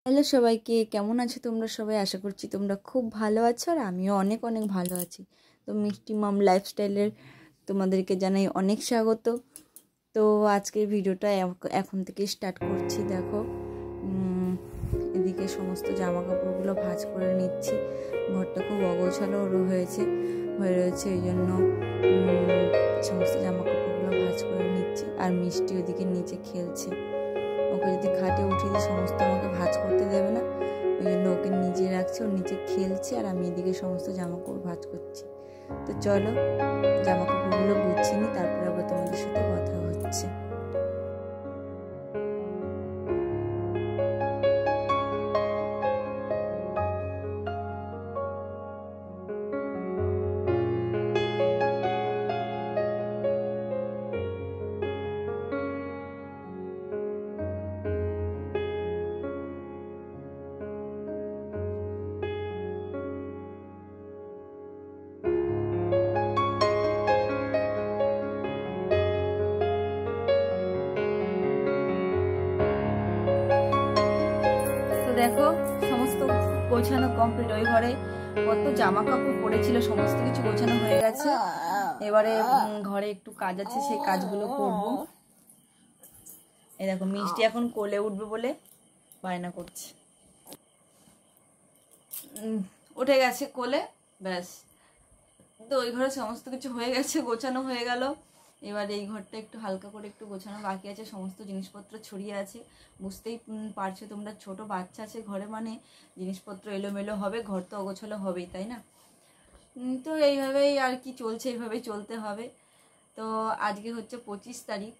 Hello সবাইকে, কেমন আছো তোমরা সবাই? আশা করছি তোমরা খুব ভালো আছো আর আমিও অনেক অনেক ভালো আছি। তো মিষ্টি মম লাইফস্টাইলের তোমাদেরকে জানাই অনেক স্বাগত। তো আজকের ভিডিওটা এখন থেকে স্টার্ট করছি। দেখো এদিকে সমস্ত জামা কাপড়গুলো ভাঁজ করে নিচ্ছি। ঘরটা খুব অগোছালো হয়ে রয়েছে, এই জন্য সমস্ত জামা কাপড়গুলো ভাঁজ করে নিচ্ছি। আর মিষ্টি ওদিকে নিচে খেলছে। ওকে যদি খাটে উঠিয়ে দিই সমস্ত আমাকে ভাঁজ করতে দেবে না, ওই জন্য ওকে নিজে রাখছে, ও নিচে খেলছে আর আমি এদিকে সমস্ত জামা কাপড় ভাঁজ করছি। তো চলো জামা কাপড়গুলো গুছিয়ে নিই, তারপরে আবার তোমাদের সাথে কথা হচ্ছে। দেখো সমস্ত গোছানো কমপ্লিট। ওই ঘরে কত জামা কাপড় পড়েছিল, সমস্ত কিছু গোছানো হয়ে গেছে। এবারে ঘরে একটু কাজ আছে, সেই কাজগুলো করব। এই দেখো মিষ্টি এখন কোলে উঠবে বলে বায়না করছে, উঠে গেছে কোলে, ব্যাস। তো ওই ঘরে সমস্ত কিছু হয়ে গেছে, গোছানো হয়ে গেল। এবার এই ঘরটা একটু হালকা করে একটু গোছানো বাকি আছে, সমস্ত জিনিসপত্র ছড়িয়ে আছে। বুঝতেই পারছো তোমরা, ছোট বাচ্চা আছে ঘরে মানে জিনিসপত্র এলোমেলো হবে, ঘর তো অগোছালো হবেই, তাই না? তো এইভাবেই আর কি চলছে, এইভাবেই চলতে হবে। তো আজকে হচ্ছে 25 তারিখ,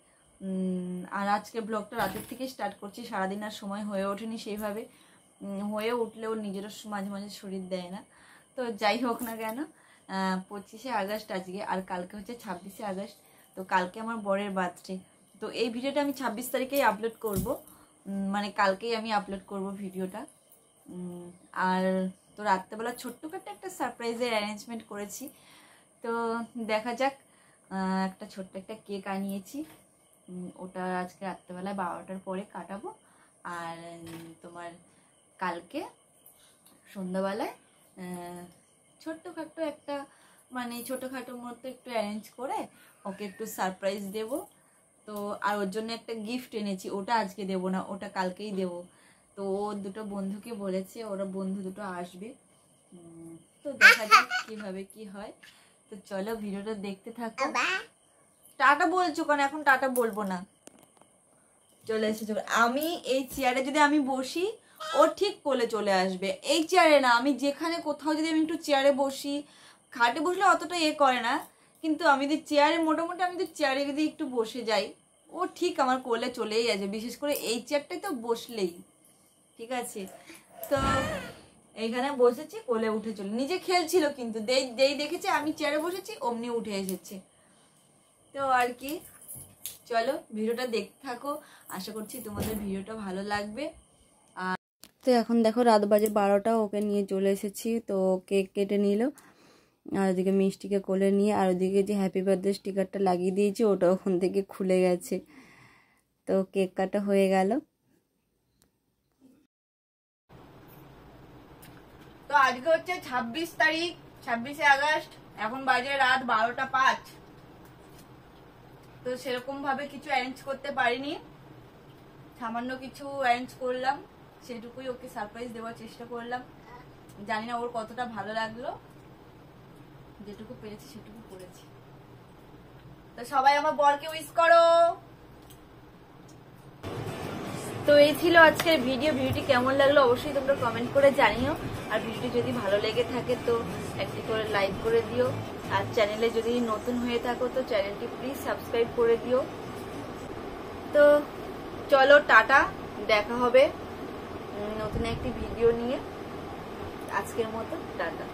আর আজকে ব্লগটা রাতের থেকে স্টার্ট করছি। সারাদিন আর সময় হয়ে ওঠেনি সেইভাবে, হয়ে উঠলেও নিজেরও মাঝে মাঝে শরীর দেয় না। তো যাই হোক না কেন, 25শে আগস্ট আজকে, আর কালকে হচ্ছে 26শে আগস্ট। তো কালকে আমার বরের বার্থডে। তো এই ভিডিওটা আমি 26 তারিখেই আপলোড করব, মানে কালকেই আমি আপলোড করব ভিডিওটা। আর তো রাত্রেবেলা ছোট্টখাটো একটা সারপ্রাইজের অ্যারেঞ্জমেন্ট করেছি। তো দেখা যাক, একটা ছোট্ট একটা কেক আনিয়েছি, ওটা আজকে রাত্রেবেলায় 12টার পরে কাটাবো। আর তোমার কালকে সন্ধ্যাবেলায় ছোট্টখাটো একটা, মানে ছোটোখাটোর মতো একটু অ্যারেঞ্জ করে ওকে একটু সারপ্রাইজ দেব। তো আর ওর জন্য একটা গিফট এনেছি, ওটা আজকে দেব না, ওটা কালকেই দেব। তো ও দুটো বন্ধুকে বলেছে, ওরা বন্ধু দুটো আসবে। তো দেখা যাক কিভাবে কি হয়। তো চলো ভিডিওটা দেখতে থাকো। টাটা বলছো কেন? এখন টাটা বলবো না, চলে এসেছে। আমি এই চেয়ারে যদি আমি বসি, ও ঠিক কোলে চলে আসবে। এই চেয়ারে না, আমি যেখানে কোথাও যদি আমি একটু চেয়ারে বসি, খাটে বসলে অতটা করে না, কিন্তু আমি যদি চেয়ারে, মোটামুটি আমি যদি চেয়ারে যদি একটু বসে যাই, ও ঠিক আমার কোলে চলেই আসবে। বিশেষ করে এই চেয়ারটাই তো বসলেই ঠিক আছে। তো এইখানে বসেছি, কোলে উঠে চলে, নিজে খেলছিল কিন্তু যেই দেখেছে আমি চেয়ারে বসেছি অমনি উঠে এসেছে। তো আর কি, চলো ভিডিওটা দেখতে থাকো, আশা করছি তোমাদের ভিডিওটা ভালো লাগবে। আর তো এখন দেখো রাত বাজে 12টা, ওকে নিয়ে চলে এসেছি। তো কেক কেটে নিল, আর ওদিকে মিষ্টিকে কোলে নিয়ে, আর ওদিকে যে হ্যাপি বার্থডে স্টিকারটা লাগিয়ে দিয়েছি ওটা ওখান থেকে খুলে গেছে। তো কেক কাটা হয়ে গেল। তো আজকে হচ্ছে 26 তারিখ, 26শে আগস্ট। এখন বাজে রাত 12টা 5। তো সেরকম ভাবে কিছু অ্যারেঞ্জ করতে পারিনি, সামান্য কিছু অ্যারেঞ্জ করলাম, সেটুকুই ওকে সারপ্রাইজ দেওয়ার চেষ্টা করলাম। জানি না ওর কতটা ভালো লাগলো, যেটুকু পেরেছি সেটুকু করেছি। তো সবাই আমার বরকে উইশ করো। তো এই ছিল আজকের ভিডিওটি কেমন লাগলো অবশ্যই তোমরা কমেন্ট করে জানিও। আর ভিডিওটি যদি ভালো লেগে থাকে তো একটি করে লাইক করে দিও। আর চ্যানেলে যদি নতুন হয়ে থাকো তো চ্যানেলটি প্লিজ সাবস্ক্রাইব করে দিও। তো চলো টাটা, দেখা হবে নতুন একটি ভিডিও নিয়ে। আজকের মতো টাটা।